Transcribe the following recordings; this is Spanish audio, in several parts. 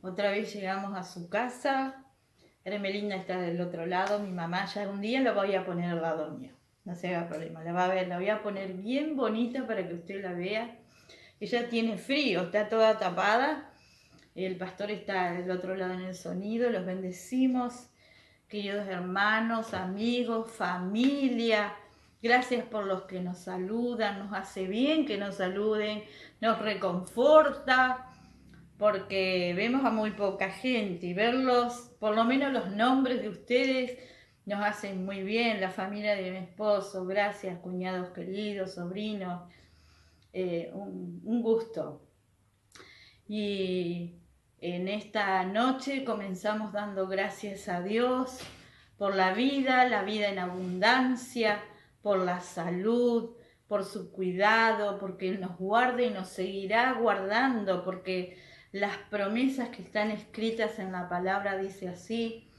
Otra vez llegamos a su casa. Hermelinda está del otro lado, mi mamá. Ya un día la voy a poner al lado mío, no se haga problema, la va a ver, la voy a poner bien bonita para que usted la vea. Ella tiene frío, está toda tapada. El pastor está del otro lado en el sonido. Los bendecimos, queridos hermanos, amigos, familia. Gracias por los que nos saludan, nos hace bien que nos saluden, nos reconforta, porque vemos a muy poca gente y verlos, por lo menos los nombres de ustedes, nos hacen muy bien. La familia de mi esposo, gracias, cuñados queridos, sobrinos, un gusto. Y en esta noche comenzamos dando gracias a Dios por la vida en abundancia, por la salud, por su cuidado, porque Él nos guarda y nos seguirá guardando, porque las promesas que están escritas en la palabra dice así,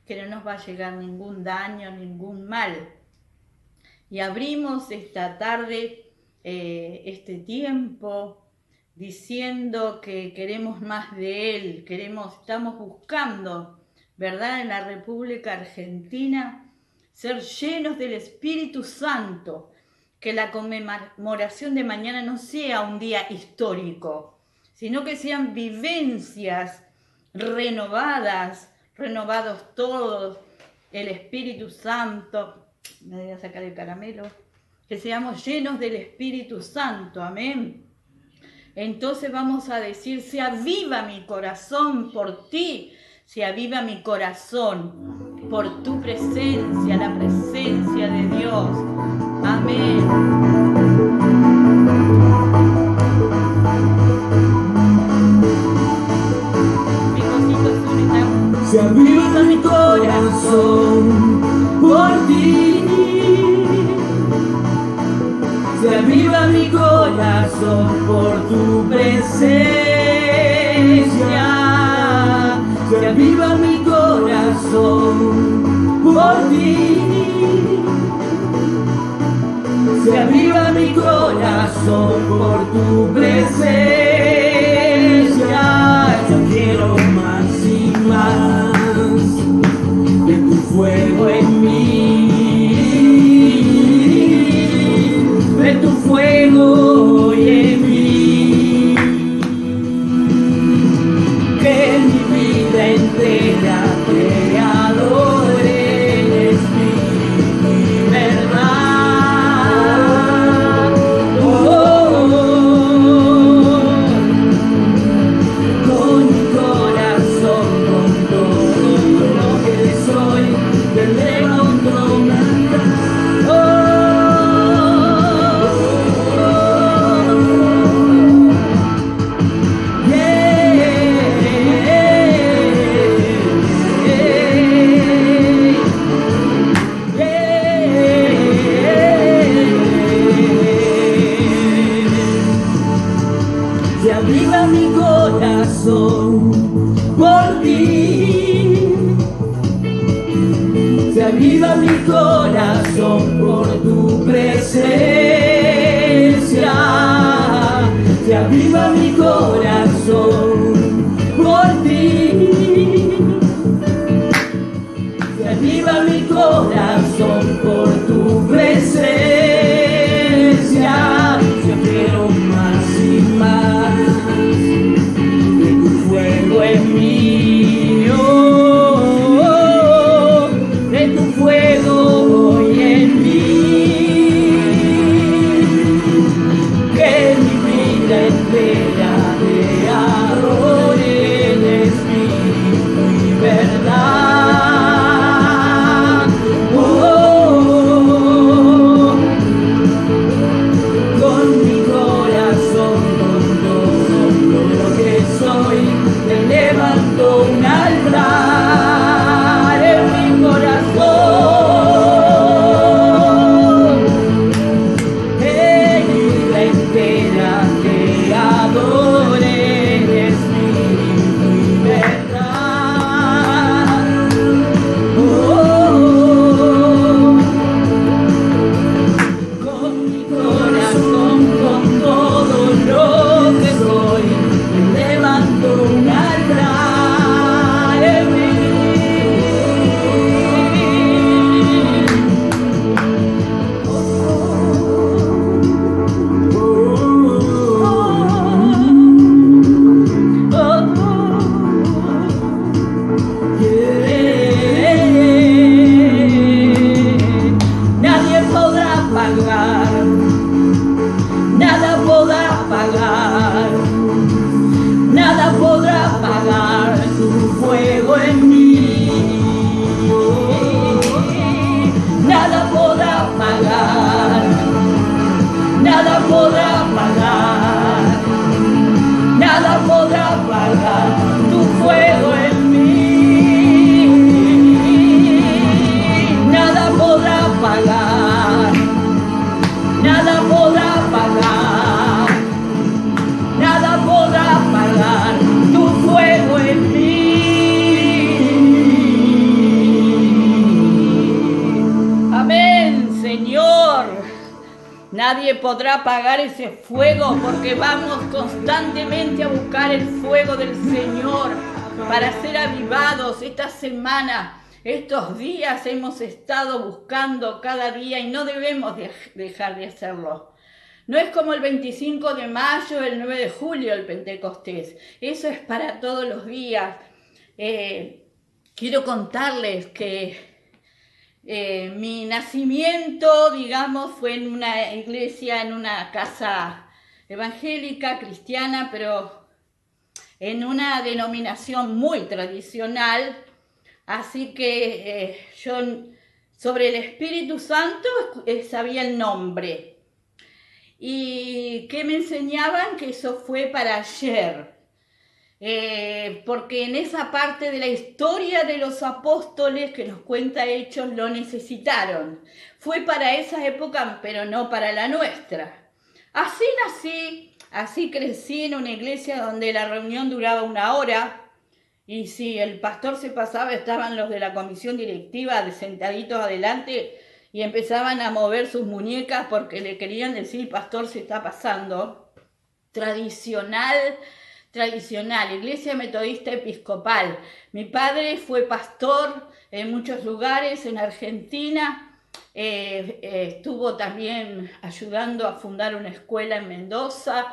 que no nos va a llegar ningún daño, ningún mal. Y abrimos esta tarde, este tiempo, diciendo que queremos más de Él, estamos buscando, ¿verdad?, en la República Argentina, ser llenos del Espíritu Santo, que la conmemoración de mañana no sea un día histórico, sino que sean vivencias renovados todos, el Espíritu Santo, me voy a sacar el caramelo, que seamos llenos del Espíritu Santo, amén. Entonces vamos a decir, se aviva mi corazón por ti, se aviva mi corazón por tu presencia, la presencia de Dios, amén. Se aviva mi corazón por ti, se aviva mi corazón por tu presencia, se aviva mi corazón por ti, se aviva mi corazón por tu presencia. Yo quiero más y más de tu fuego en mí, de tu fuego hoy en mí, que mi vida entera te adore en espíritu y verdad. Con mi corazón, con todo lo que soy, te levanto se aviva mi corazón por ti, se aviva mi corazón por tu presencia, se aviva mi corazón por ti, se aviva mi corazón por tu presencia. Yo quiero más y más de tu fuego en mí, de tu fuego hoy en mí, que mi vida entera te adore. apagar tu fuego en mí. Nada podrá apagar, nada podrá apagar, nada podrá apagar tu fuego en mí. Nada podrá apagar, nada podrá apagar, nada podrá apagar tu fuego en mí. Amén, Señor. Nadie podrá apagar ese fuego porque vamos constantemente a buscar el fuego del Señor para ser avivados. Esta semana, estos días hemos estado buscando cada día y no debemos dejar de hacerlo. No es como el 25 de mayo, el 9 de julio, el Pentecostés. Eso es para todos los días. Quiero contarles que mi nacimiento, digamos, fue en una iglesia, en una casa evangélica, cristiana, pero en una denominación muy tradicional. Así que yo sobre el Espíritu Santo sabía el nombre. Y que me enseñaban que eso fue para ayer. Porque en esa parte de la historia de los apóstoles que nos cuenta Hechos lo necesitaron. Fue para esa época, pero no para la nuestra. Así nací, así crecí en una iglesia donde la reunión duraba 1 hora y si el pastor se pasaba estaban los de la comisión directiva sentaditos adelante y empezaban a mover sus muñecas porque le querían decir, pastor se está pasando. Tradicional, Iglesia Metodista Episcopal. Mi padre fue pastor en muchos lugares en Argentina, estuvo también ayudando a fundar una escuela en Mendoza,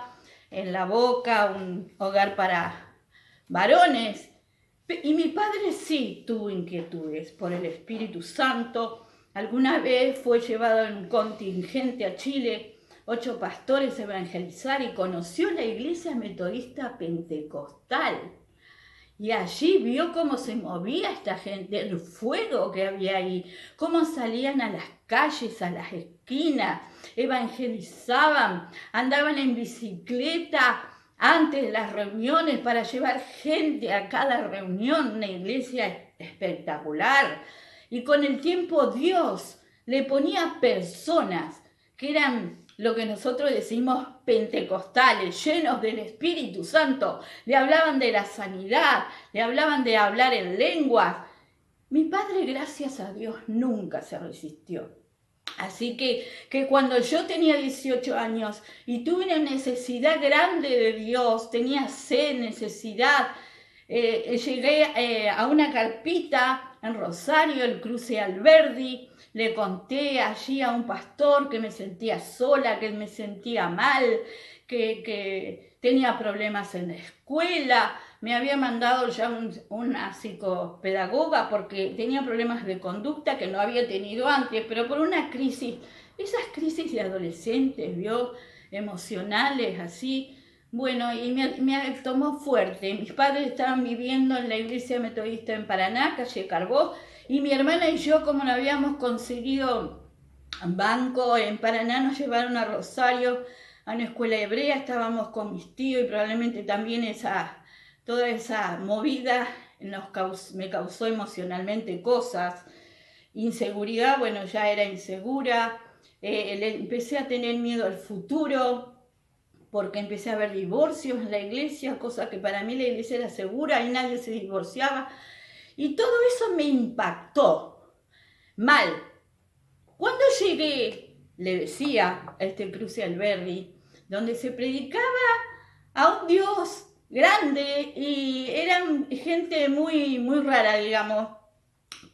en La Boca, un hogar para varones. Y mi padre sí tuvo inquietudes por el Espíritu Santo. Alguna vez fue llevado en un contingente a Chile, 8 pastores a evangelizar y conoció la iglesia metodista pentecostal. Y allí vio cómo se movía esta gente, el fuego que había ahí, cómo salían a las calles, a las esquinas, evangelizaban, andaban en bicicleta antes de las reuniones para llevar gente a cada reunión, una iglesia espectacular. Y con el tiempo Dios le ponía personas que eran lo que nosotros decimos pentecostales, llenos del Espíritu Santo. Le hablaban de la sanidad, le hablaban de hablar en lenguas. Mi padre, gracias a Dios, nunca se resistió. Así que cuando yo tenía 18 años y tuve una necesidad grande de Dios, tenía sed, necesidad, llegué a una carpita en Rosario, el Cruce Alberdi. Le conté allí a un pastor que me sentía sola, que me sentía mal, que tenía problemas en la escuela. Me había mandado ya una psicopedagoga porque tenía problemas de conducta que no había tenido antes, pero por una crisis, esas crisis de adolescentes, emocionales, así. Bueno, y me tomó fuerte. Mis padres estaban viviendo en la iglesia metodista en Paraná, calle Carbó, y mi hermana y yo, como no habíamos conseguido banco en Paraná, nos llevaron a Rosario, a una escuela hebrea. Estábamos con mis tíos y probablemente también toda esa movida me causó emocionalmente cosas. Inseguridad, bueno, ya era insegura. Empecé a tener miedo al futuro, porque empecé a ver divorcios en la iglesia, cosa que para mí la iglesia era segura y nadie se divorciaba. Y todo eso me impactó mal. Cuando llegué, le decía a este Cruce Alberdi, donde se predicaba a un Dios grande y eran gente muy, muy rara, digamos,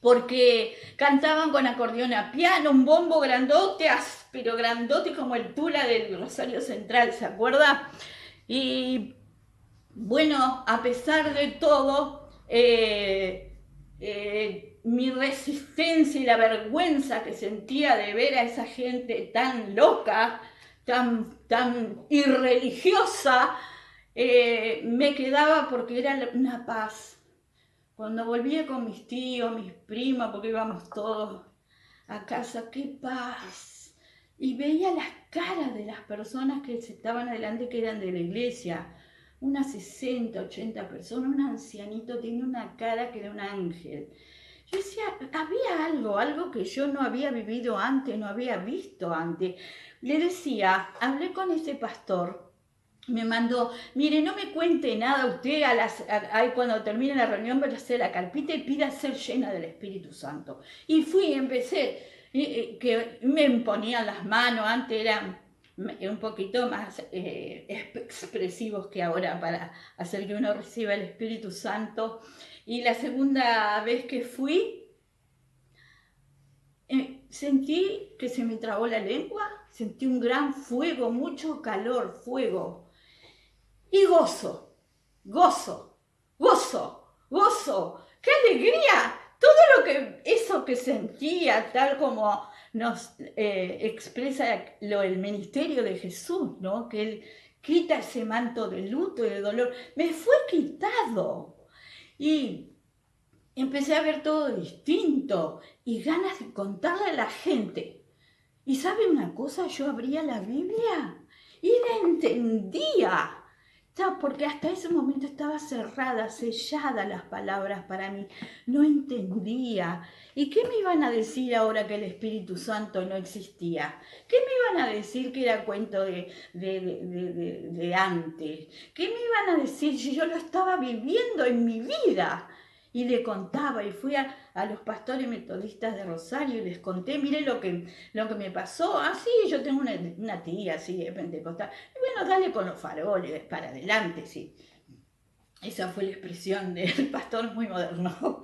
porque cantaban con acordeón a piano, un bombo grandote, pero grandote como el Tula del Rosario Central, ¿se acuerda? Y bueno, a pesar de todo, mi resistencia y la vergüenza que sentía de ver a esa gente tan loca, tan irreligiosa, me quedaba porque era una paz. Cuando volvía con mis tíos, mis primas, porque íbamos todos a casa, qué paz. Y veía las caras de las personas que estaban adelante, que eran de la iglesia. Unas 60, 80 personas, un ancianito tenía una cara que era un ángel. Yo decía, había algo que yo no había vivido antes, no había visto antes. Le decía, hablé con ese pastor, me mandó, mire, no me cuente nada usted, cuando termine la reunión voy a hacer la carpita y pida ser llena del Espíritu Santo. Y fui y empecé, que me ponían las manos, antes eran un poquito más expresivos que ahora para hacer que uno reciba el Espíritu Santo. Y la segunda vez que fui, sentí que se me trabó la lengua, sentí un gran fuego, mucho calor, fuego. Y gozo, gozo, gozo, gozo, qué alegría, todo eso que sentía, tal como nos expresa el ministerio de Jesús, ¿no? Que Él quita ese manto de luto y de dolor, me fue quitado. Y empecé a ver todo distinto y ganas de contarle a la gente. Y ¿sabe una cosa? Yo abría la Biblia y la entendía. Porque hasta ese momento estaba cerrada, sellada las palabras para mí. No entendía. ¿Y qué me iban a decir ahora que el Espíritu Santo no existía? ¿Qué me iban a decir que era cuento de antes? ¿Qué me iban a decir si yo lo estaba viviendo en mi vida? Y le contaba, y fui a los pastores metodistas de Rosario y les conté, mire lo que me pasó. Ah, sí, yo tengo una tía así de pentecostal. Y bueno, dale con los faroles, para adelante, sí. Esa fue la expresión del pastor muy moderno.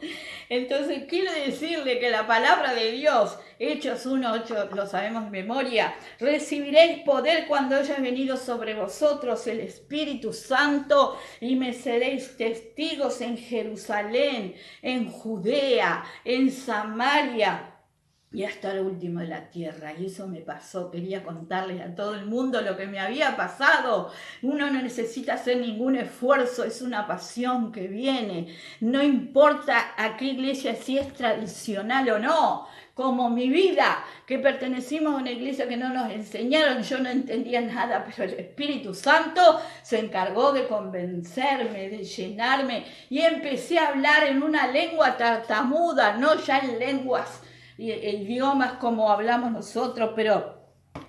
Entonces, quiero decirle que la palabra de Dios, Hechos 1:8, lo sabemos de memoria, recibiréis poder cuando haya venido sobre vosotros el Espíritu Santo y me seréis testigos en Jerusalén, en Judea, en Samaria y hasta lo último de la tierra. Y eso me pasó. Quería contarles a todo el mundo lo que me había pasado. Uno no necesita hacer ningún esfuerzo, es una pasión que viene. No importa a qué iglesia, si es tradicional o no, como mi vida, que pertenecimos a una iglesia que no nos enseñaron, yo no entendía nada, pero el Espíritu Santo se encargó de convencerme, de llenarme, y empecé a hablar en una lengua tartamuda, no ya en lenguas idiomas como hablamos nosotros, pero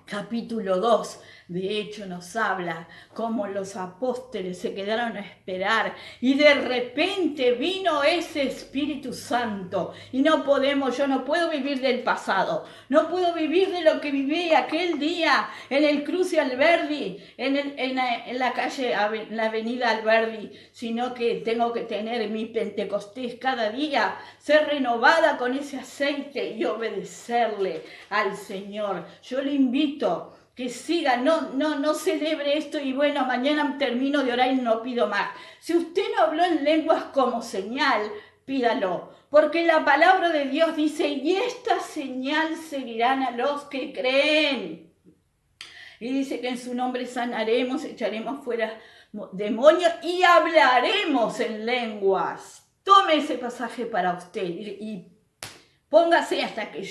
capítulo 2 de hecho nos habla cómo los apóstoles se quedaron a esperar y de repente vino ese Espíritu Santo y yo no puedo vivir del pasado, no puedo vivir de lo que viví aquel día en el cruce Alberdi, en la calle, la avenida Alberdi, sino que tengo que tener mi Pentecostés cada día, ser renovada con ese aceite y obedecerle al Señor. Yo le invito que siga, no celebre esto y bueno, mañana termino de orar y no pido más. Si usted no habló en lenguas como señal, pídalo, porque la palabra de Dios dice, y esta señal seguirán a los que creen. Y dice que en su nombre sanaremos, echaremos fuera demonios y hablaremos en lenguas. Tome ese pasaje para usted y póngase hasta que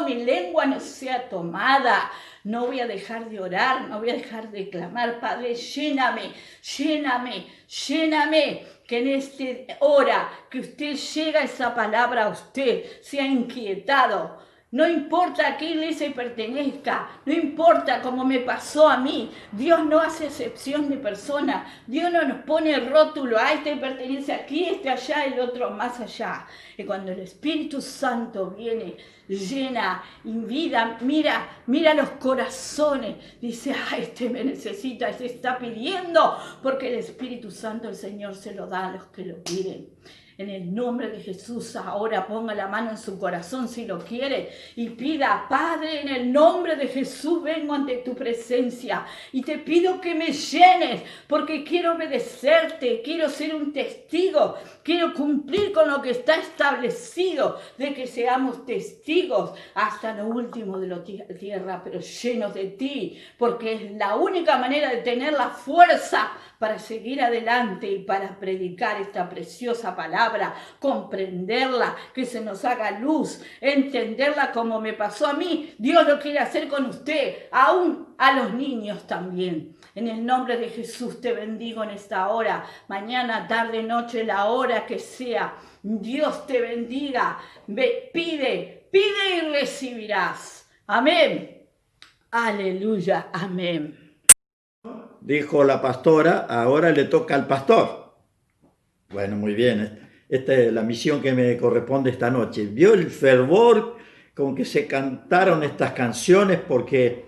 mi lengua no sea tomada. No voy a dejar de orar, no voy a dejar de clamar. Padre, lléname, lléname, lléname. Que en esta hora que usted llega esa palabra a usted, sea inquietado. No importa a qué iglesia pertenezca, no importa cómo me pasó a mí, Dios no hace excepción de persona, Dios no nos pone el rótulo, este pertenece aquí, este allá, el otro más allá. Y cuando el Espíritu Santo viene, llena, invita, mira los corazones, dice, este me necesita, este está pidiendo, porque el Espíritu Santo el Señor se lo da a los que lo piden. En el nombre de Jesús, ahora ponga la mano en su corazón si lo quiere y pida, Padre, en el nombre de Jesús vengo ante tu presencia y te pido que me llenes porque quiero obedecerte, quiero ser un testigo, quiero cumplir con lo que está establecido de que seamos testigos hasta lo último de la tierra, pero llenos de ti, porque es la única manera de tener la fuerza para seguir adelante y para predicar esta preciosa palabra, comprenderla, que se nos haga luz, entenderla como me pasó a mí. Dios lo quiere hacer con usted, aún a los niños también. En el nombre de Jesús te bendigo en esta hora, mañana, tarde, noche, la hora que sea. Dios te bendiga. Pide y recibirás. Amén. Aleluya. Amén. Dijo la pastora, ahora le toca al pastor. Bueno, muy bien. Esta es la misión que me corresponde esta noche. ¿Vio el fervor con que se cantaron estas canciones? Porque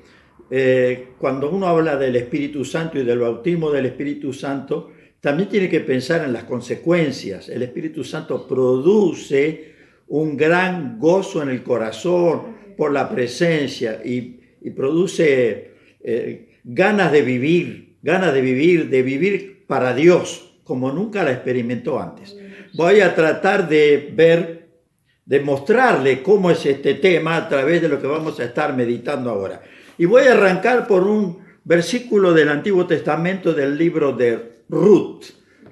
cuando uno habla del Espíritu Santo y del bautismo del Espíritu Santo, también tiene que pensar en las consecuencias. El Espíritu Santo produce un gran gozo en el corazón por la presencia y produce ganas de vivir para Dios, como nunca la experimentó antes. Voy a tratar de mostrarle cómo es este tema a través de lo que vamos a estar meditando ahora. Y voy a arrancar por un versículo del Antiguo Testamento del libro de Ruth.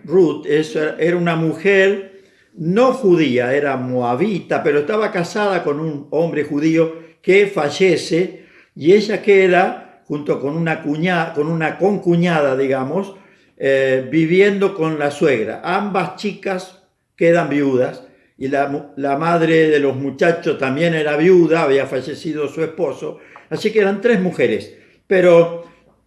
Ruth era una mujer no judía, era moabita, pero estaba casada con un hombre judío que fallece y ella queda junto con una concuñada, digamos, viviendo con la suegra. Ambas chicas quedan viudas y la madre de los muchachos también era viuda, había fallecido su esposo, así que eran 3 mujeres, pero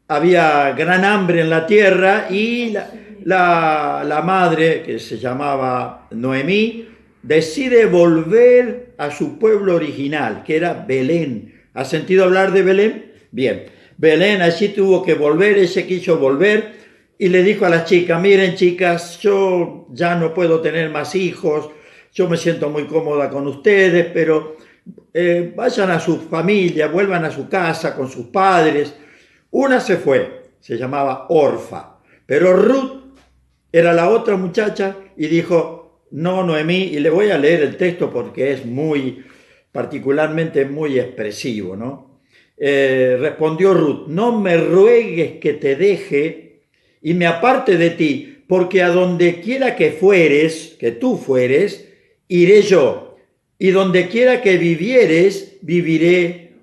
había gran hambre en la tierra y la madre, que se llamaba Noemí, decide volver a su pueblo original, que era Belén. ¿Has sentido hablar de Belén? Bien, Belén allí tuvo que volver, ella quiso volver y le dijo a las chicas, miren chicas, yo ya no puedo tener más hijos, yo me siento muy cómoda con ustedes, pero vayan a su familia, vuelvan a su casa con sus padres. Una se fue, se llamaba Orfa, pero Ruth era la otra muchacha y dijo, no, Noemí, y le voy a leer el texto porque es particularmente muy expresivo, ¿no? Respondió Ruth, no me ruegues que te deje y me aparte de ti, porque a donde quiera que tú fueres, iré yo, y donde quiera que vivieres, viviré.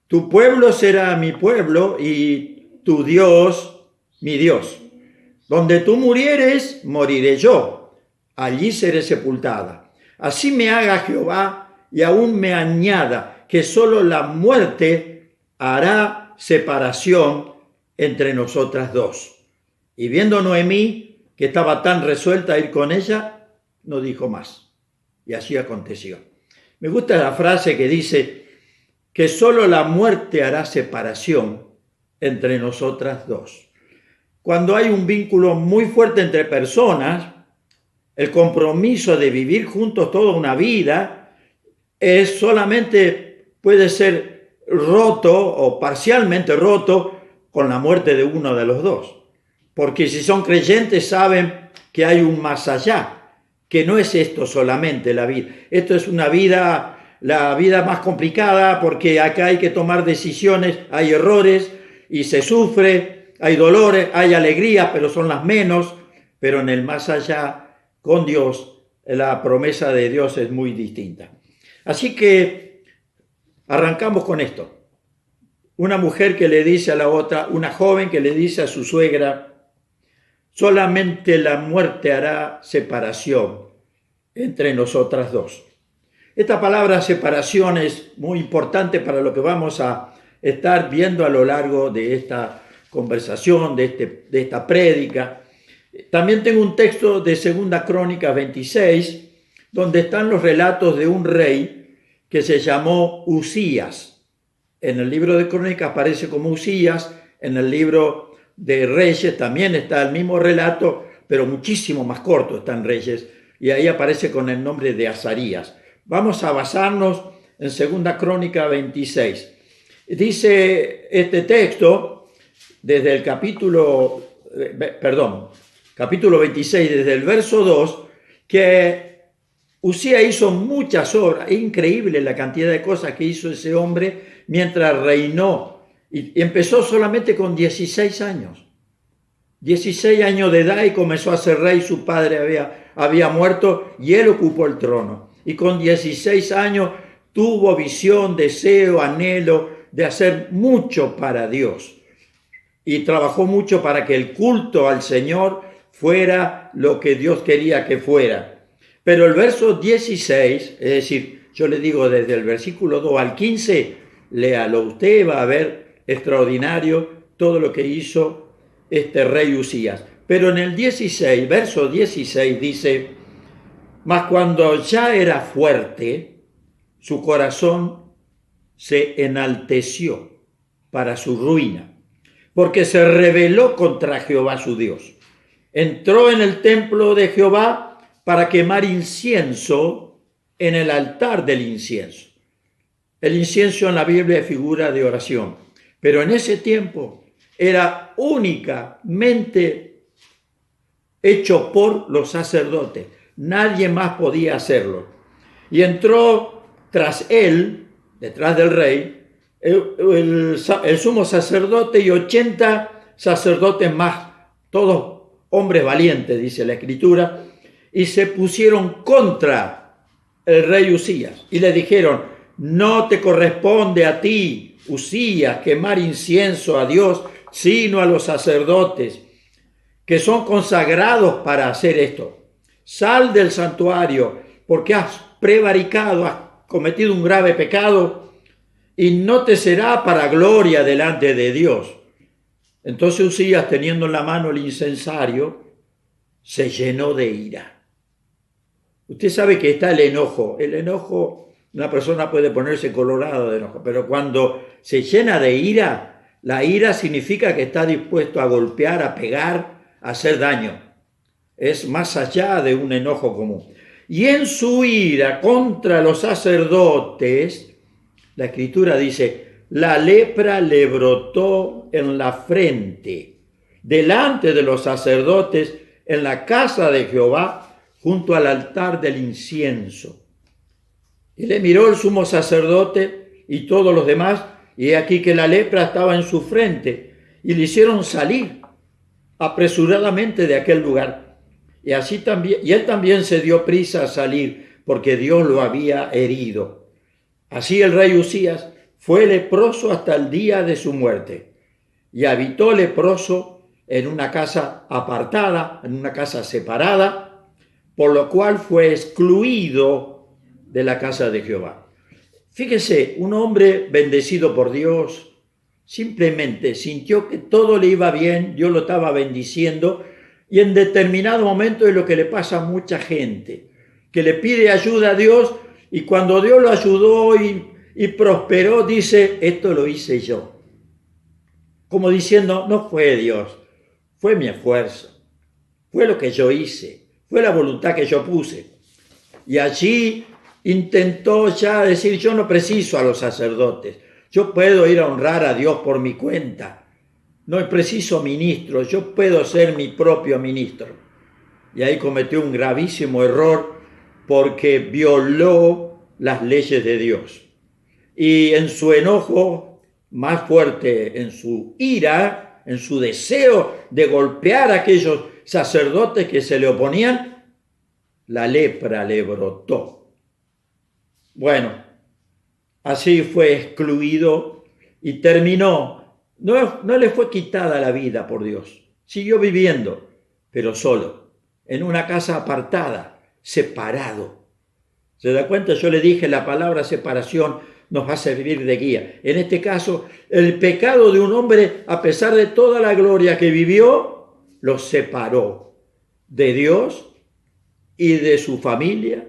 Tu pueblo será mi pueblo y tu Dios, mi Dios. Donde tú murieres, moriré yo. Allí seré sepultada. Así me haga Jehová y aún me añada que solo la muerte hará separación entre nosotras dos. Y viendo Noemí que estaba tan resuelta a ir con ella, no dijo más. Y así aconteció. Me gusta la frase que dice que solo la muerte hará separación entre nosotras dos. Cuando hay un vínculo muy fuerte entre personas, el compromiso de vivir juntos toda una vida puede ser roto o parcialmente roto con la muerte de uno de los dos. Porque si son creyentes saben que hay un más allá, que no es esto solamente la vida. Esto es la vida más complicada porque acá hay que tomar decisiones, hay errores y se sufre, hay dolores, hay alegrías, pero son las menos. Pero en el más allá, con Dios, la promesa de Dios es muy distinta. Así que arrancamos con esto. Una mujer que le dice a la otra, una joven que le dice a su suegra, solamente la muerte hará separación entre nosotras dos. Esta palabra separación es muy importante para lo que vamos a estar viendo a lo largo de esta conversación, de esta prédica. También tengo un texto de 2 Crónicas 26, donde están los relatos de un rey que se llamó Usías. En el libro de Crónicas aparece como Usías, en el libro de Reyes también está el mismo relato, pero muchísimo más corto está en Reyes, y ahí aparece con el nombre de Azarías. Vamos a basarnos en 2 Crónica 26. Dice este texto, desde el capítulo 26, desde el verso 2, que Usías hizo muchas obras. Es increíble la cantidad de cosas que hizo ese hombre mientras reinó. Y empezó solamente con 16 años. 16 años de edad y comenzó a ser rey. Su padre había muerto y él ocupó el trono. Y con 16 años tuvo visión, deseo, anhelo de hacer mucho para Dios. Y trabajó mucho para que el culto al Señor fuera lo que Dios quería que fuera. Pero el verso 16, es decir, yo le digo desde el versículo 2 al 15, léalo usted, va a ver extraordinario todo lo que hizo este rey Usías. Pero en el 16, verso 16 dice, mas cuando ya era fuerte, su corazón se enalteció para su ruina, porque se rebeló contra Jehová su Dios. Entró en el templo de Jehová para quemar incienso en el altar del incienso. El incienso en la Biblia es figura de oración, pero en ese tiempo era únicamente hecho por los sacerdotes. Nadie más podía hacerlo. Y entró tras él, detrás del rey, el sumo sacerdote y 80 sacerdotes más, todos hombres valientes, dice la Escritura, y se pusieron contra el rey Usías y le dijeron, no te corresponde a ti, Usías, quemar incienso a Dios, sino a los sacerdotes que son consagrados para hacer esto. Sal del santuario porque has prevaricado, has cometido un grave pecado y no te será para gloria delante de Dios. Entonces Usías, teniendo en la mano el incensario, se llenó de ira. Usted sabe que está el enojo. El enojo, una persona puede ponerse colorado de enojo, pero cuando se llena de ira, la ira significa que está dispuesto a golpear, a pegar, a hacer daño. Es más allá de un enojo común. Y en su ira contra los sacerdotes, la Escritura dice, la lepra le brotó en la frente, delante de los sacerdotes, en la casa de Jehová, junto al altar del incienso. Y le miró el sumo sacerdote y todos los demás, y he aquí que la lepra estaba en su frente, y le hicieron salir apresuradamente de aquel lugar. Y él también se dio prisa a salir, porque Dios lo había herido. Así el rey Usías fue leproso hasta el día de su muerte, y habitó leproso en una casa apartada, en una casa separada, por lo cual fue excluido de la casa de Jehová. Fíjese, un hombre bendecido por Dios simplemente sintió que todo le iba bien, Dios lo estaba bendiciendo, y en determinado momento es lo que le pasa a mucha gente, que le pide ayuda a Dios, y cuando Dios lo ayudó y prosperó, dice, esto lo hice yo. Como diciendo, no fue Dios, fue mi esfuerzo, fue lo que yo hice, fue la voluntad que yo puse. Y allí intentó ya decir, yo no preciso a los sacerdotes, yo puedo ir a honrar a Dios por mi cuenta, no preciso ministro, yo puedo ser mi propio ministro. Y ahí cometió un gravísimo error porque violó las leyes de Dios. Y en su enojo más fuerte, en su ira, en su deseo de golpear a aquellos sacerdotes que se le oponían, la lepra le brotó. Bueno, así fue excluido y terminó. No le fue quitada la vida por Dios. Siguió viviendo, pero solo, en una casa apartada, separado. ¿Se da cuenta? Yo le dije, la palabra separación nos va a servir de guía. En este caso, el pecado de un hombre, a pesar de toda la gloria que vivió, lo separó de Dios y de su familia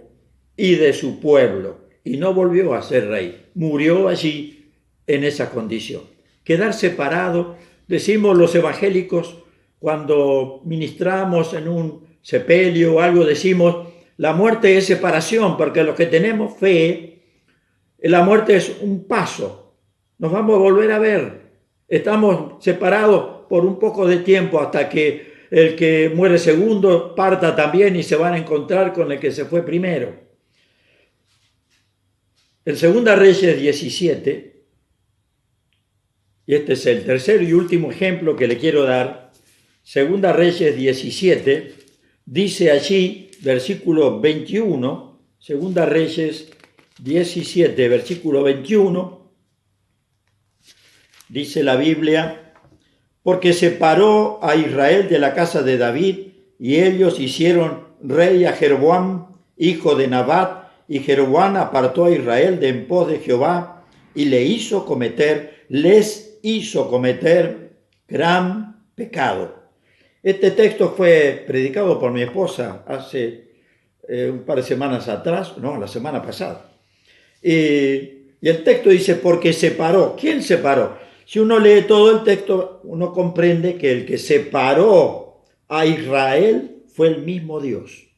y de su pueblo. Y no volvió a ser rey. Murió allí en esa condición. Quedar separado, decimos los evangélicos, cuando ministramos en un sepelio o algo, decimos, la muerte es separación, porque los que tenemos fe, la muerte es un paso. Nos vamos a volver a ver. Estamos separados por un poco de tiempo hasta que el que muere segundo parta también y se van a encontrar con el que se fue primero. En 2 Reyes 17, y este es el tercer y último ejemplo que le quiero dar, Segunda Reyes 17, dice allí, versículo 21, Segunda Reyes 17, versículo 21, dice la Biblia, porque separó a Israel de la casa de David, y ellos hicieron rey a Jeroboam, hijo de Nabat, y Jeroboam apartó a Israel de en pos de Jehová, y les hizo cometer gran pecado. Este texto fue predicado por mi esposa hace un par de semanas atrás, no, la semana pasada. Y el texto dice, porque separó. ¿Quién separó? Si uno lee todo el texto, uno comprende que el que separó a Israel fue el mismo Dios.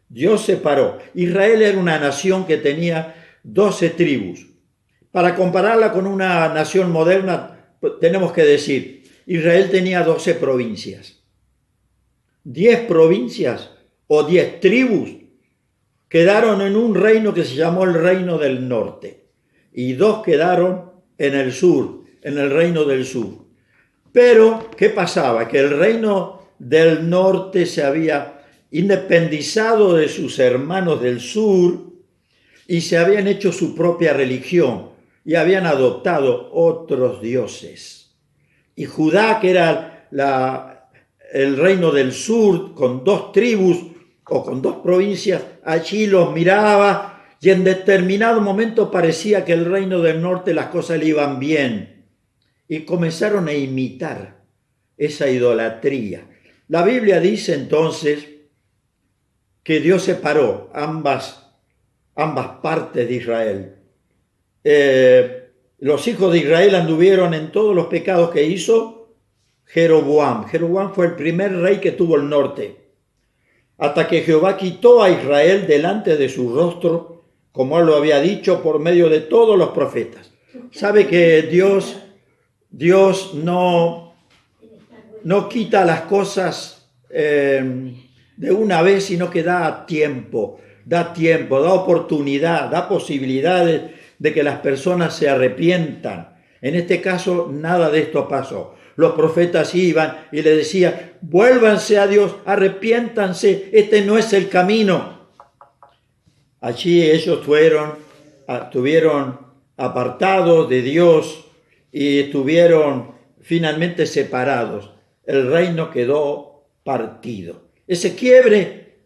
Dios separó. Israel era una nación que tenía 12 tribus. Para compararla con una nación moderna, tenemos que decir, Israel tenía 12 provincias. 10 provincias o 10 tribus quedaron en un reino que se llamó el Reino del Norte. Y 2 quedaron en el sur, en el Reino del Sur. Pero, ¿qué pasaba? Que el Reino del Norte se había independizado de sus hermanos del sur y se habían hecho su propia religión y habían adoptado otros dioses. Y Judá, que era el reino del sur, con 2 tribus o con 2 provincias, allí los miraba y en determinado momento parecía que el reino del norte las cosas le iban bien. Y comenzaron a imitar esa idolatría. La Biblia dice entonces que Dios separó ambas partes de Israel. Los hijos de Israel anduvieron en todos los pecados que hizo Jeroboam. Jeroboam fue el primer rey que tuvo el norte, hasta que Jehová quitó a Israel delante de su rostro, como él lo había dicho por medio de todos los profetas. Sabe que Dios no quita las cosas de una vez, sino que da tiempo, da oportunidad, da posibilidades de que las personas se arrepientan. En este caso, nada de esto pasó. Los profetas iban y le decían, vuélvanse a Dios, arrepiéntanse, este no es el camino. Allí ellos estuvieron apartados de Dios y estuvieron finalmente separados. El reino quedó partido. Ese quiebre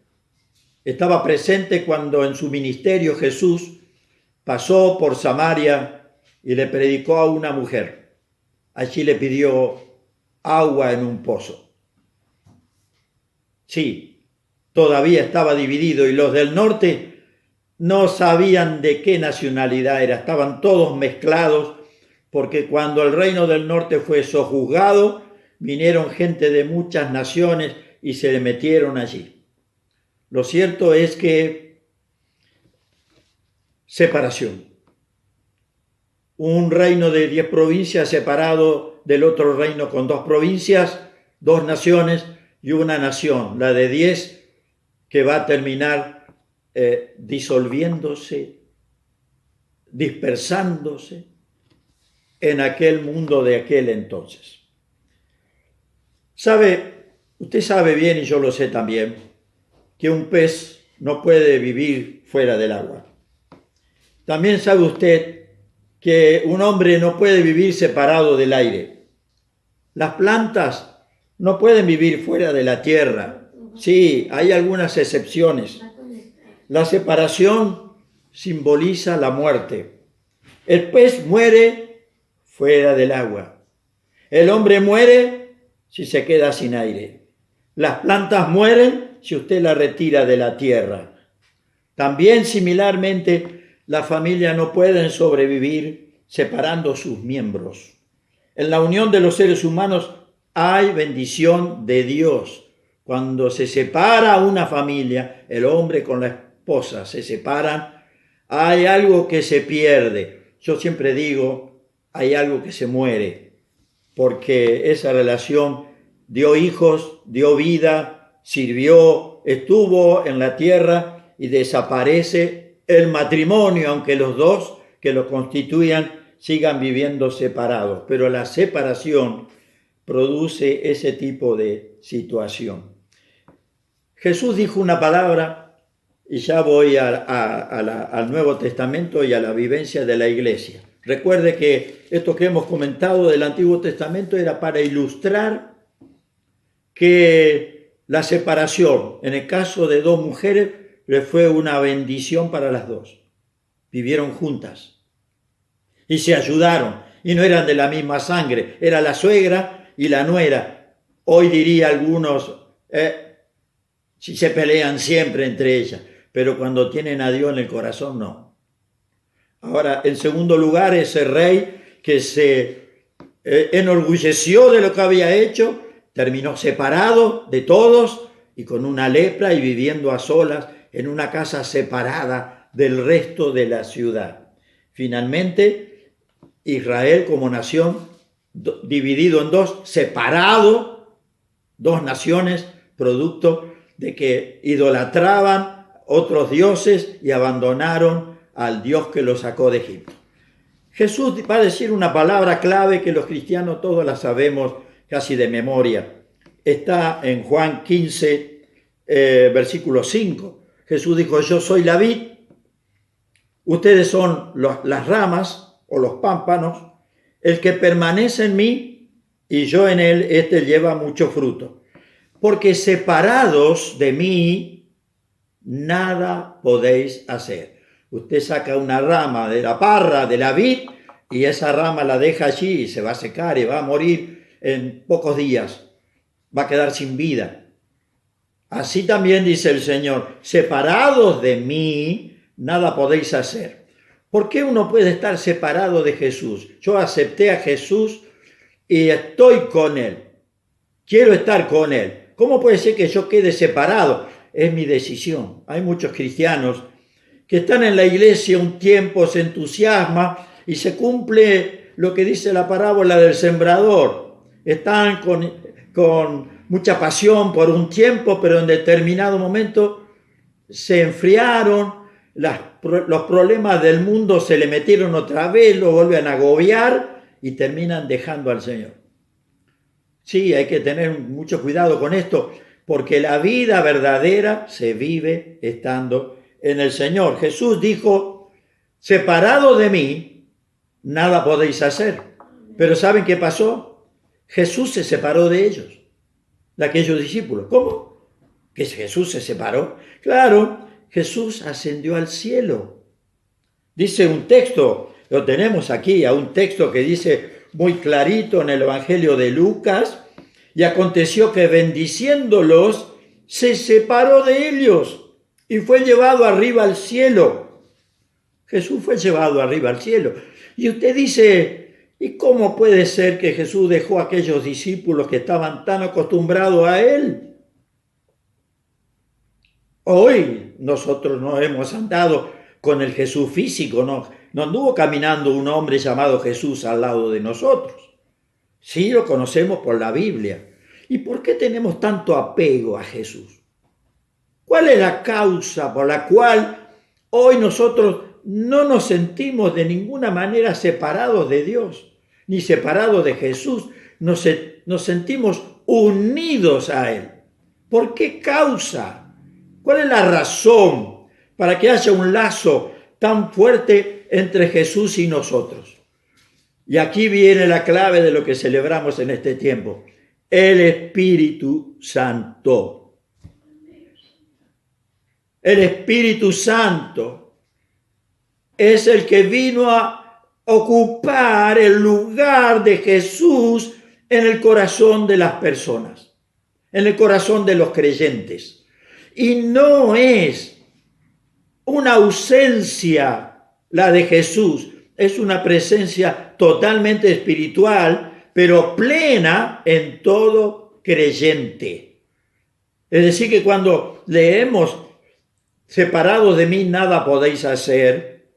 estaba presente cuando en su ministerio Jesús pasó por Samaria y le predicó a una mujer. Allí le pidió agua en un pozo. Sí, todavía estaba dividido y los del norte no sabían de qué nacionalidad era. Estaban todos mezclados porque cuando el reino del norte fue sojuzgado, vinieron gente de muchas naciones y se le metieron allí. Lo cierto es que separación. Un reino de 10 provincias separado del otro reino con 2 provincias, 2 naciones y una nación, la de 10, que va a terminar disolviéndose, dispersándose en aquel mundo de aquel entonces. Usted sabe bien, y yo lo sé también, que un pez no puede vivir fuera del agua. También sabe usted que un hombre no puede vivir separado del aire. Las plantas no pueden vivir fuera de la tierra. Sí, hay algunas excepciones. La separación simboliza la muerte. El pez muere fuera del agua. El hombre muere si se queda sin aire. Las plantas mueren si usted las retira de la tierra. También similarmente, la familia no puede sobrevivir separando sus miembros. En la unión de los seres humanos hay bendición de Dios. Cuando se separa una familia, el hombre con la esposa se separan, hay algo que se pierde. Yo siempre digo, hay algo que se muere, porque esa relación dio hijos, dio vida, sirvió, estuvo en la tierra y desaparece el matrimonio, aunque los dos que lo constituyan sigan viviendo separados. Pero la separación produce ese tipo de situación. Jesús dijo una palabra, y ya voy al Nuevo Testamento y a la vivencia de la iglesia. Recuerde que esto que hemos comentado del Antiguo Testamento era para ilustrar que la separación, en el caso de dos mujeres, le fue una bendición para las dos. Vivieron juntas y se ayudaron, y no eran de la misma sangre, era la suegra y la nuera. Hoy diría algunos, si se pelean siempre entre ellas, pero cuando tienen a Dios en el corazón, no. Ahora, en segundo lugar, ese rey que se enorgulleció de lo que había hecho, terminó separado de todos y con una lepra y viviendo a solas en una casa separada del resto de la ciudad. Finalmente, Israel como nación, dividido en dos, separado, dos naciones, producto de que idolatraban otros dioses y abandonaron al Dios que los sacó de Egipto. Jesús va a decir una palabra clave que los cristianos todos la sabemos casi de memoria. Está en Juan 15, versículo 5. Jesús dijo: yo soy la vid, ustedes son las ramas o los pámpanos. El que permanece en mí y yo en él, este lleva mucho fruto. Porque separados de mí, nada podéis hacer. Usted saca una rama de la parra, de la vid, y esa rama la deja allí y se va a secar y va a morir en pocos días. Va a quedar sin vida. Así también dice el Señor: separados de mí, nada podéis hacer. ¿Por qué uno puede estar separado de Jesús? Yo acepté a Jesús y estoy con Él. Quiero estar con Él. ¿Cómo puede ser que yo quede separado? Es mi decisión. Hay muchos cristianos que están en la iglesia un tiempo, se entusiasman y se cumple lo que dice la parábola del sembrador. Están con mucha pasión por un tiempo, pero en determinado momento se enfriaron, los problemas del mundo se le metieron otra vez, lo vuelven a agobiar y terminan dejando al Señor. Sí, hay que tener mucho cuidado con esto, porque la vida verdadera se vive estando en el Señor. Jesús dijo: separado de mí, nada podéis hacer. Pero ¿saben qué pasó? Jesús se separó de ellos, de aquellos discípulos. ¿Cómo? ¿Que Jesús se separó? Claro, Jesús ascendió al cielo. Dice un texto, lo tenemos aquí, a un texto que dice muy clarito en el Evangelio de Lucas: y aconteció que bendiciéndolos, se separó de ellos y fue llevado arriba al cielo. Jesús fue llevado arriba al cielo. Y usted dice: ¿y cómo puede ser que Jesús dejó a aquellos discípulos que estaban tan acostumbrados a Él? Hoy nosotros no hemos andado con el Jesús físico, no anduvo caminando un hombre llamado Jesús al lado de nosotros. Sí, lo conocemos por la Biblia. ¿Y por qué tenemos tanto apego a Jesús? ¿Cuál es la causa por la cual hoy nosotros no nos sentimos de ninguna manera separados de Dios, ni separados de Jesús? Nos sentimos unidos a Él. ¿Por qué causa? ¿Cuál es la razón para que haya un lazo tan fuerte entre Jesús y nosotros? Y aquí viene la clave de lo que celebramos en este tiempo: el Espíritu Santo. El Espíritu Santo es el que vino a ocupar el lugar de Jesús en el corazón de las personas, en el corazón de los creyentes. Y no es una ausencia la de Jesús, es una presencia totalmente espiritual, pero plena en todo creyente. Es decir, que cuando leemos separados de mí nada podéis hacer,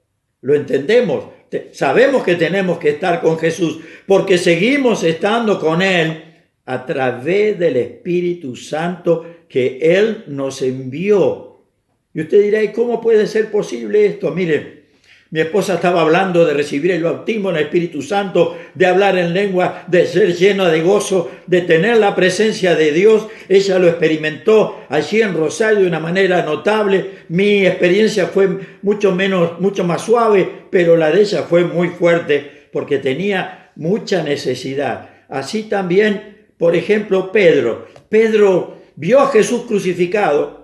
lo entendemos. Sabemos que tenemos que estar con Jesús porque seguimos estando con Él a través del Espíritu Santo que Él nos envió. Y usted dirá: ¿y cómo puede ser posible esto? Miren, Mi esposa estaba hablando de recibir el bautismo en el Espíritu Santo, de hablar en lengua, de ser llena de gozo, de tener la presencia de Dios. Ella lo experimentó allí en Rosario de una manera notable. Mi experiencia fue mucho más suave, pero la de ella fue muy fuerte porque tenía mucha necesidad. Así también, por ejemplo, Pedro. Pedro vio a Jesús crucificado,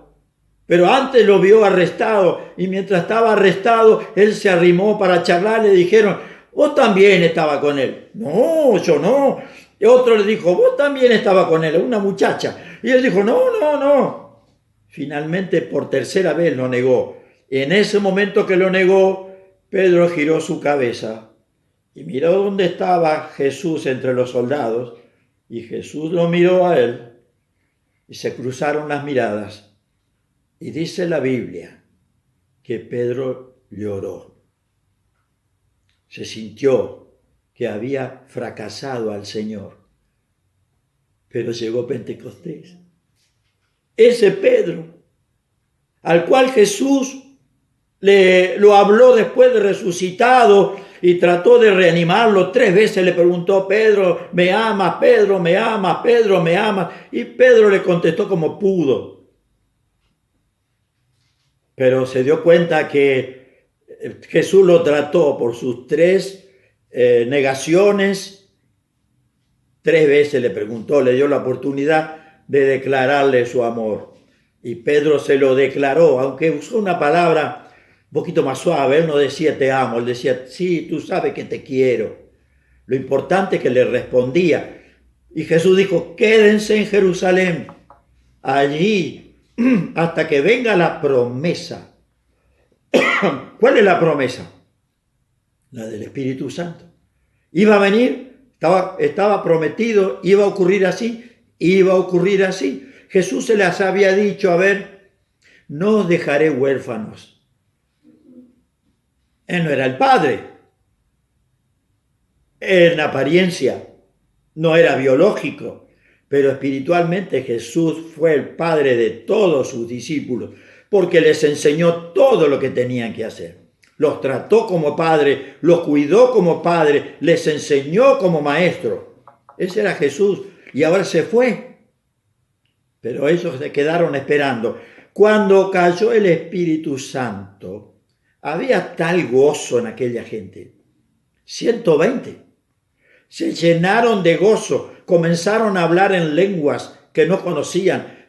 pero antes lo vio arrestado, y mientras estaba arrestado, él se arrimó para charlar. Le dijeron, vos también estabas con él. No, yo no. Y otro le dijo, vos también estabas con él, una muchacha. Y él dijo, no. Finalmente, por tercera vez lo negó. En ese momento que lo negó, Pedro giró su cabeza y miró dónde estaba Jesús entre los soldados, y Jesús lo miró a él, y se cruzaron las miradas. Y dice la Biblia que Pedro lloró. Se sintió que había fracasado al Señor. Pero llegó Pentecostés. Ese Pedro, al cual Jesús lo habló después de resucitado y trató de reanimarlo. 3 veces le preguntó, Pedro, ¿me amas? Pedro, ¿me amas? Pedro, ¿me amas? Y Pedro le contestó como pudo. Pero se dio cuenta que Jesús lo trató por sus 3 negaciones. 3 veces le preguntó, le dio la oportunidad de declararle su amor. Y Pedro se lo declaró, aunque usó una palabra un poquito más suave. Él no decía te amo, él decía sí, tú sabes que te quiero. Lo importante es que le respondía. Y Jesús dijo, quédense en Jerusalén, allí, hasta que venga la promesa. ¿Cuál es la promesa? La del Espíritu Santo. Iba a venir, estaba prometido, iba a ocurrir así. Jesús se les había dicho, a ver, no os dejaré huérfanos. Él no era el Padre. En apariencia no era biológico, pero espiritualmente Jesús fue el Padre de todos sus discípulos, porque les enseñó todo lo que tenían que hacer. Los trató como Padre, los cuidó como Padre, les enseñó como Maestro. Ese era Jesús, y ahora se fue. Pero ellos se quedaron esperando. Cuando cayó el Espíritu Santo, había tal gozo en aquella gente. 120. Se llenaron de gozo, comenzaron a hablar en lenguas que no conocían.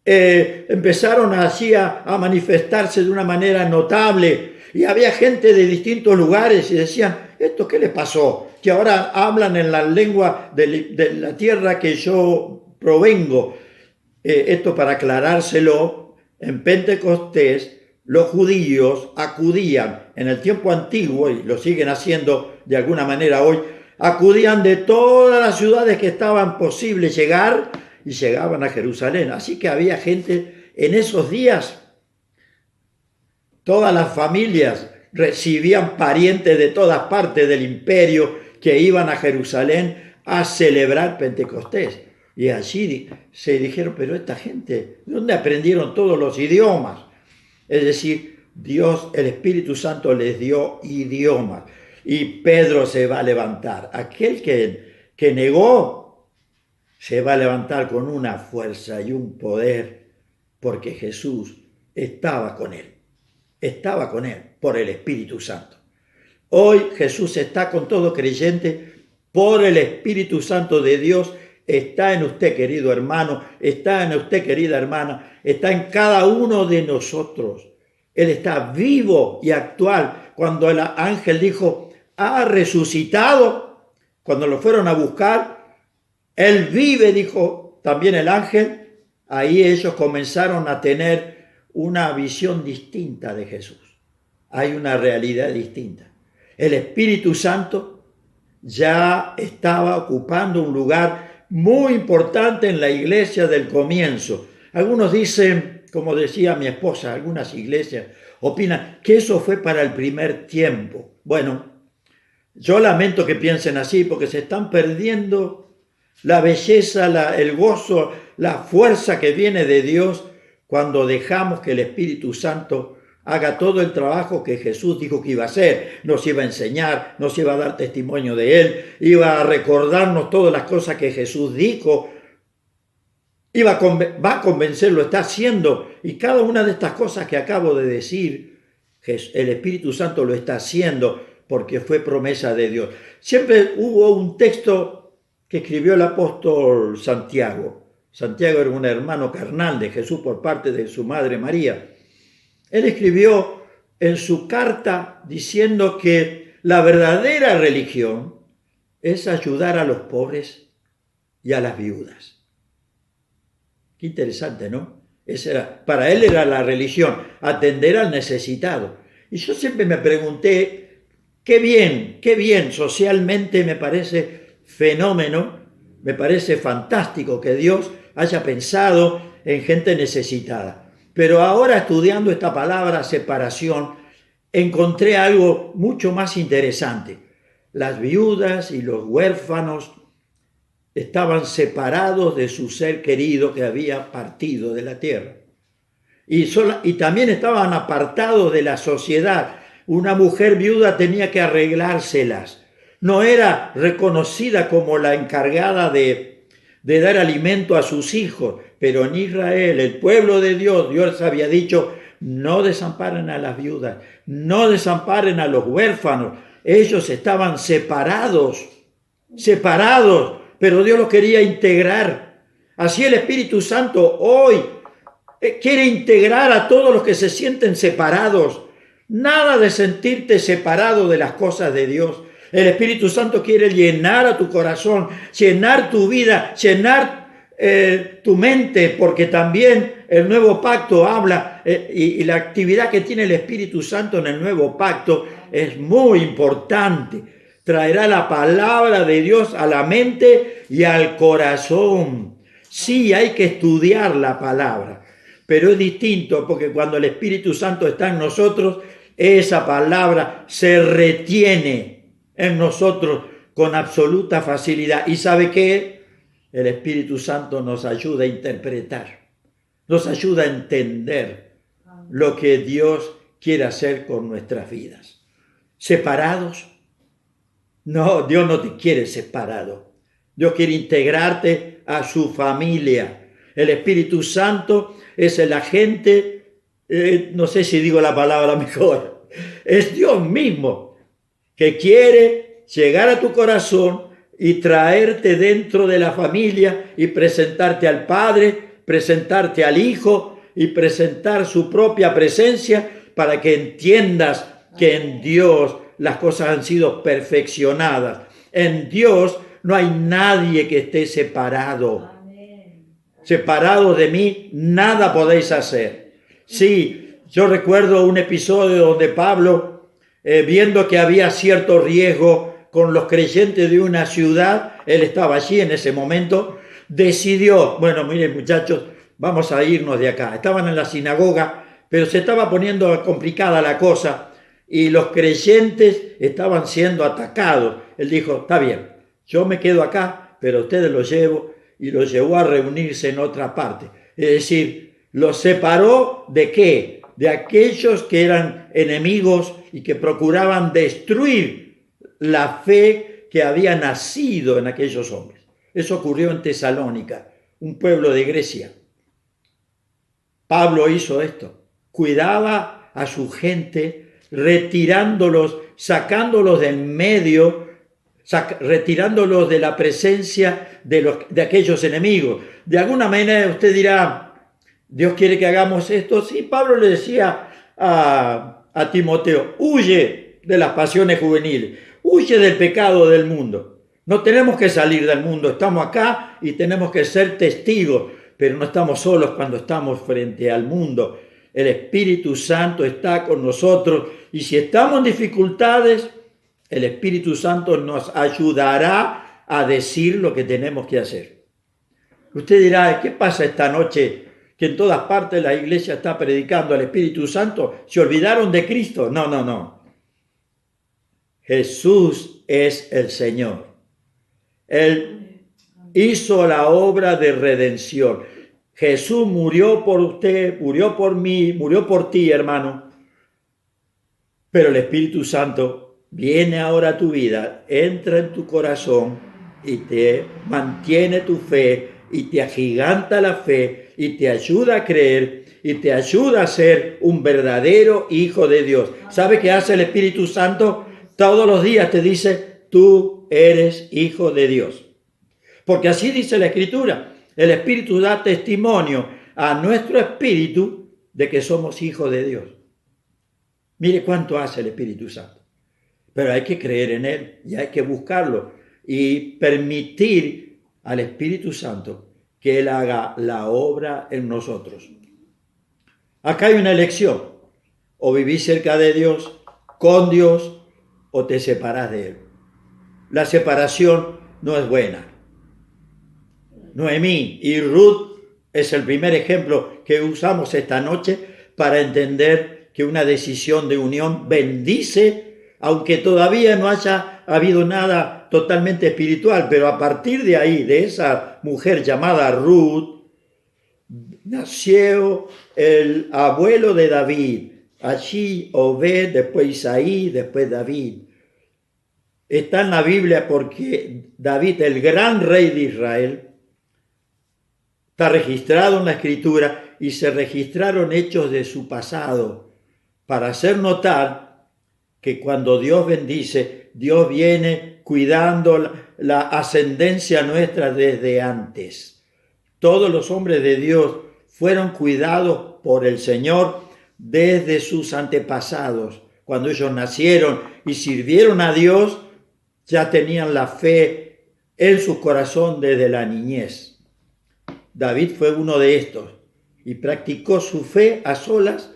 Empezaron así a manifestarse de una manera notable. Y había gente de distintos lugares y decían, ¿esto qué les pasó? Que ahora hablan en la lengua de la tierra que yo provengo. Esto para aclarárselo, en Pentecostés los judíos acudían en el tiempo antiguo, y lo siguen haciendo de alguna manera hoy, acudían de todas las ciudades que estaban posibles llegar y llegaban a Jerusalén. Así que había gente en esos días, todas las familias recibían parientes de todas partes del imperio que iban a Jerusalén a celebrar Pentecostés. Y allí se dijeron, pero esta gente, ¿de dónde aprendieron todos los idiomas? Es decir, Dios, el Espíritu Santo les dio idiomas. Y Pedro se va a levantar. Aquel que negó se va a levantar con una fuerza y un poder, porque Jesús estaba con él. Estaba con él por el Espíritu Santo. Hoy Jesús está con todo creyente por el Espíritu Santo de Dios. Está en usted, querido hermano, está en usted, querida hermana, está en cada uno de nosotros. Él está vivo y actual. Cuando el ángel dijo, ha resucitado, cuando lo fueron a buscar, él vive, dijo también el ángel. Ahí ellos comenzaron a tener una visión distinta de Jesús. Hay una realidad distinta. El Espíritu Santo ya estaba ocupando un lugar muy importante en la iglesia del comienzo. Algunos dicen, como decía mi esposa, algunas iglesias opinan que eso fue para el primer tiempo. Bueno, yo lamento que piensen así, porque se están perdiendo la belleza, el gozo, la fuerza que viene de Dios cuando dejamos que el Espíritu Santo haga todo el trabajo que Jesús dijo que iba a hacer. Nos iba a enseñar, nos iba a dar testimonio de Él, iba a recordarnos todas las cosas que Jesús dijo, va a convencer, lo está haciendo. Y cada una de estas cosas que acabo de decir, el Espíritu Santo lo está haciendo porque fue promesa de Dios. Siempre hubo un texto que escribió el apóstol Santiago. Santiago era un hermano carnal de Jesús por parte de su madre María. Él escribió en su carta diciendo que la verdadera religión es ayudar a los pobres y a las viudas. Qué interesante, ¿no? Para él era la religión, atender al necesitado. Y yo siempre me pregunté, qué bien, socialmente me parece fenómeno, me parece fantástico que Dios haya pensado en gente necesitada. Pero ahora estudiando esta palabra separación, encontré algo mucho más interesante. Las viudas y los huérfanos estaban separados de su ser querido que había partido de la tierra. Y también estaban apartados de la sociedad. Una mujer viuda tenía que arreglárselas. No era reconocida como la encargada de dar alimento a sus hijos. Pero en Israel, el pueblo de Dios, Dios había dicho, no desamparen a las viudas, no desamparen a los huérfanos. Ellos estaban separados, pero Dios los quería integrar. Así el Espíritu Santo hoy quiere integrar a todos los que se sienten separados. Nada de sentirte separado de las cosas de Dios. El Espíritu Santo quiere llenar a tu corazón, llenar tu vida, llenar tu mente, porque también el nuevo pacto habla y la actividad que tiene el Espíritu Santo en el nuevo pacto es muy importante. Traerá la palabra de Dios a la mente y al corazón. Sí, hay que estudiar la palabra, pero es distinto porque cuando el Espíritu Santo está en nosotros, esa palabra se retiene en nosotros con absoluta facilidad. ¿Y sabe qué? El Espíritu Santo nos ayuda a interpretar, nos ayuda a entender lo que Dios quiere hacer con nuestras vidas. ¿Separados? No, Dios no te quiere separado. Dios quiere integrarte a su familia. El Espíritu Santo es el agente, no sé si digo la palabra mejor, es Dios mismo que quiere llegar a tu corazón y traerte dentro de la familia y presentarte al Padre, presentarte al Hijo y presentar su propia presencia para que entiendas que en Dios las cosas han sido perfeccionadas. En Dios no hay nadie que esté separado. Separado de mí, nada podéis hacer. Sí, yo recuerdo un episodio donde Pablo, viendo que había cierto riesgo con los creyentes de una ciudad, él estaba allí en ese momento, decidió, bueno, miren muchachos, vamos a irnos de acá. Estaban en la sinagoga, pero se estaba poniendo complicada la cosa y los creyentes estaban siendo atacados. Él dijo, está bien, yo me quedo acá, pero ustedes los llevo, y los llevó a reunirse en otra parte. Es decir, los separó ¿de qué? De aquellos que eran enemigos y que procuraban destruir la fe que había nacido en aquellos hombres. Eso ocurrió en Tesalónica, un pueblo de Grecia. Pablo hizo esto, cuidaba a su gente, retirándolos, sacándolos del medio, retirándolos de la presencia de aquellos enemigos. De alguna manera usted dirá, ¿Dios quiere que hagamos esto? Sí, Pablo le decía a Timoteo, huye de las pasiones juveniles, huye del pecado del mundo. No tenemos que salir del mundo, estamos acá y tenemos que ser testigos, pero no estamos solos cuando estamos frente al mundo. El Espíritu Santo está con nosotros y si estamos en dificultades, el Espíritu Santo nos ayudará a decir lo que tenemos que hacer. Usted dirá, ¿qué pasa esta noche que en todas partes la iglesia está predicando al Espíritu Santo? ¿Se olvidaron de Cristo? No. Jesús es el Señor. Él hizo la obra de redención. Jesús murió por usted, murió por mí, murió por ti, hermano, Pero el Espíritu Santo viene ahora a tu vida, entra en tu corazón y te mantiene tu fe y te agiganta la fe y te ayuda a creer y te ayuda a ser un verdadero hijo de Dios. ¿Sabe qué hace el Espíritu Santo? Todos los días te dice, tú eres hijo de Dios. Porque así dice la Escritura. El Espíritu da testimonio a nuestro espíritu de que somos hijos de Dios. Mire cuánto hace el Espíritu Santo. Pero hay que creer en Él y hay que buscarlo y permitir al Espíritu Santo que Él haga la obra en nosotros. Acá hay una elección. O vivís cerca de Dios, con Dios, o te separás de Él. La separación no es buena. Noemí y Ruth es el primer ejemplo que usamos esta noche para entender que una decisión de unión bendice, aunque todavía no haya habido nada totalmente espiritual, pero a partir de ahí, de esa mujer llamada Ruth, nació el abuelo de David, allí Obed, después Isaí, después David. Está en la Biblia porque David, el gran rey de Israel, está registrado en la Escritura y se registraron hechos de su pasado para hacer notar que cuando Dios bendice, Dios viene cuidando la ascendencia nuestra desde antes. Todos los hombres de Dios fueron cuidados por el Señor desde sus antepasados. Cuando ellos nacieron y sirvieron a Dios, ya tenían la fe en su corazón desde la niñez. David fue uno de estos y practicó su fe a solas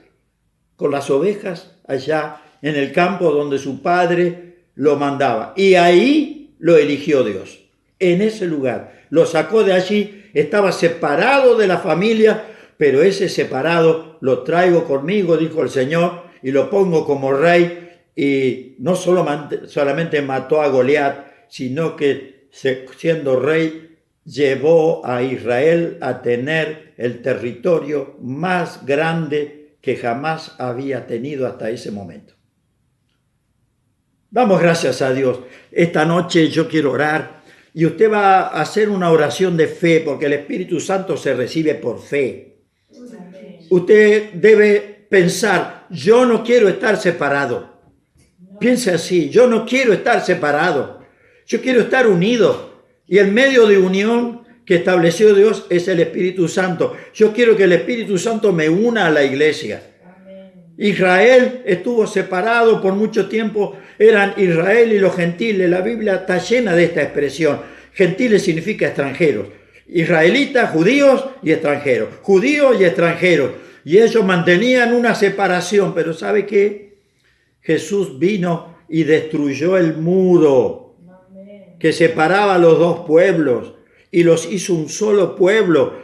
con las ovejas allá en el campo donde su padre lo mandaba. Y ahí lo eligió Dios, en ese lugar. Lo sacó de allí, estaba separado de la familia, pero ese separado lo traigo conmigo, dijo el Señor, y lo pongo como rey. Y no solamente mató a Goliat, sino que siendo rey, llevó a Israel a tener el territorio más grande que jamás había tenido hasta ese momento. Damos gracias a Dios. Esta noche yo quiero orar y usted va a hacer una oración de fe porque el Espíritu Santo se recibe por fe. Usted debe pensar, yo no quiero estar separado. Piense así, yo no quiero estar separado. Yo quiero estar unido. Y el medio de unión que estableció Dios es el Espíritu Santo. Yo quiero que el Espíritu Santo me una a la iglesia. Amén. Israel estuvo separado por mucho tiempo. Eran Israel y los gentiles. La Biblia está llena de esta expresión. Gentiles significa extranjeros. Israelitas, judíos y extranjeros. Judíos y extranjeros. Y ellos mantenían una separación. Pero ¿sabe qué? Jesús vino y destruyó el muro que separaba a los dos pueblos y los hizo un solo pueblo.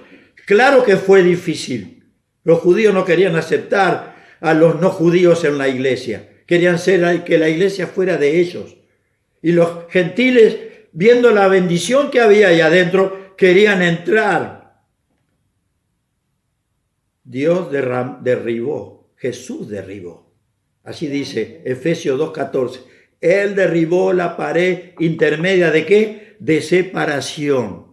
Claro que fue difícil. Los judíos no querían aceptar a los no judíos en la iglesia. Querían que la iglesia fuera de ellos. Y los gentiles, viendo la bendición que había ahí adentro, querían entrar. Dios derribó, Jesús derribó. Así dice Efesios 2:14. Él derribó la pared intermedia ¿de qué? De separación.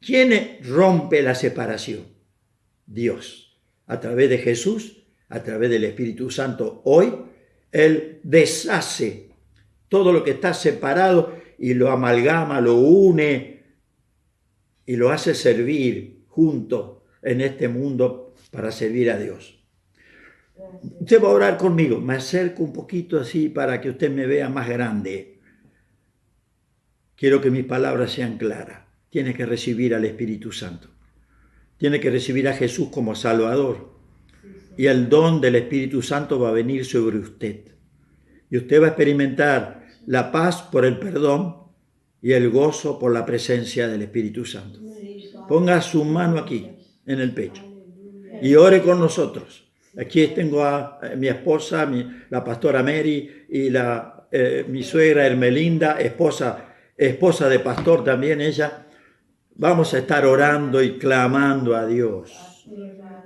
¿Quién rompe la separación? Dios. A través de Jesús, a través del Espíritu Santo, hoy, Él deshace todo lo que está separado y lo amalgama, lo une y lo hace servir junto en este mundo para servir a Dios. Usted va a orar conmigo. Me acerco un poquito así para que usted me vea más grande. Quiero que mis palabras sean claras. Tiene que recibir al Espíritu Santo. Tiene que recibir a Jesús como Salvador. Y el don del Espíritu Santo va a venir sobre usted. Y usted va a experimentar la paz por el perdón y el gozo por la presencia del Espíritu Santo. Ponga su mano aquí, en el pecho. Y ore con nosotros. Aquí tengo a mi esposa, la pastora Mary, y mi suegra Hermelinda, esposa de pastor también ella. Vamos a estar orando y clamando a Dios.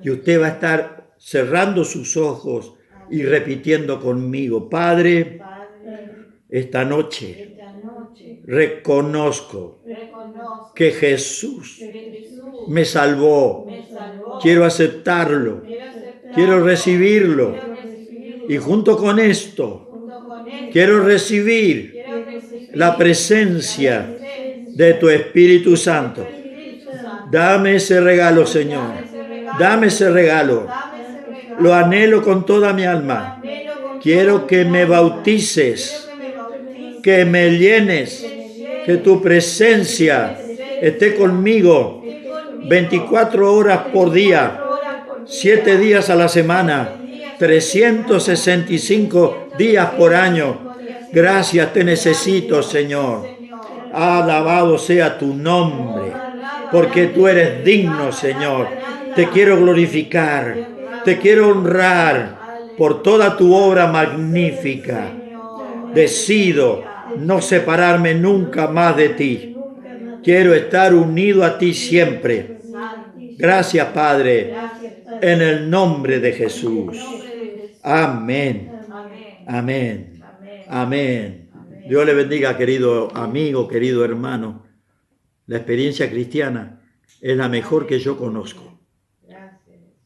Y usted va a estar cerrando sus ojos y repitiendo conmigo, Padre, Padre, esta noche esta noche reconozco reconozco que Jesús que Jesús me salvó. me salvó. Quiero aceptarlo, Quiero aceptarlo, quiero recibirlo. quiero recibirlo. Y junto con esto, Junto con esto, quiero recibir quiero recibir la presencia la presencia de tu Espíritu Santo. del Espíritu Santo. Dame ese regalo, Señor. Dame ese regalo. Dame ese regalo. Lo anhelo con toda mi alma. Anhelo con Quiero toda que mi me alma. bautices, Quiero que me bautices, que me llenes, que tu presencia esté conmigo esté conmigo 24 horas por día, 4 horas por día, 7 días a la semana, 365 días por año. Gracias, te necesito, Señor. Alabado sea tu nombre, porque tú eres digno, Señor. Te quiero glorificar, te quiero honrar por toda tu obra magnífica. Decido no separarme nunca más de ti. Quiero estar unido a ti siempre. Gracias, Padre, en el nombre de Jesús. Amén. Amén. Amén. Dios le bendiga, querido amigo, querido hermano. La experiencia cristiana es la mejor que yo conozco.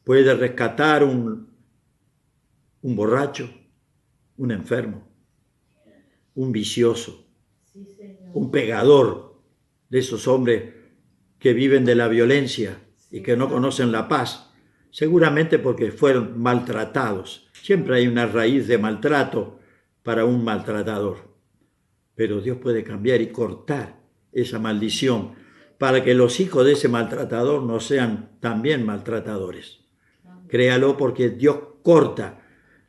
Puede rescatar un borracho, un enfermo, un vicioso, un pegador, de esos hombres que viven de la violencia y que no conocen la paz, seguramente porque fueron maltratados. Siempre hay una raíz de maltrato para un maltratador. Pero Dios puede cambiar y cortar esa maldición para que los hijos de ese maltratador no sean también maltratadores. Créalo, porque Dios corta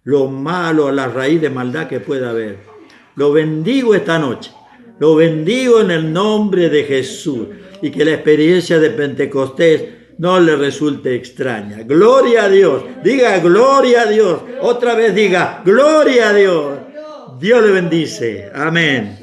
lo malo, la raíz de maldad que pueda haber. Lo bendigo esta noche. Lo bendigo en el nombre de Jesús, y que la experiencia de Pentecostés no le resulte extraña. Gloria a Dios. Diga gloria a Dios. Otra vez diga gloria a Dios. Dios le bendice. Amén.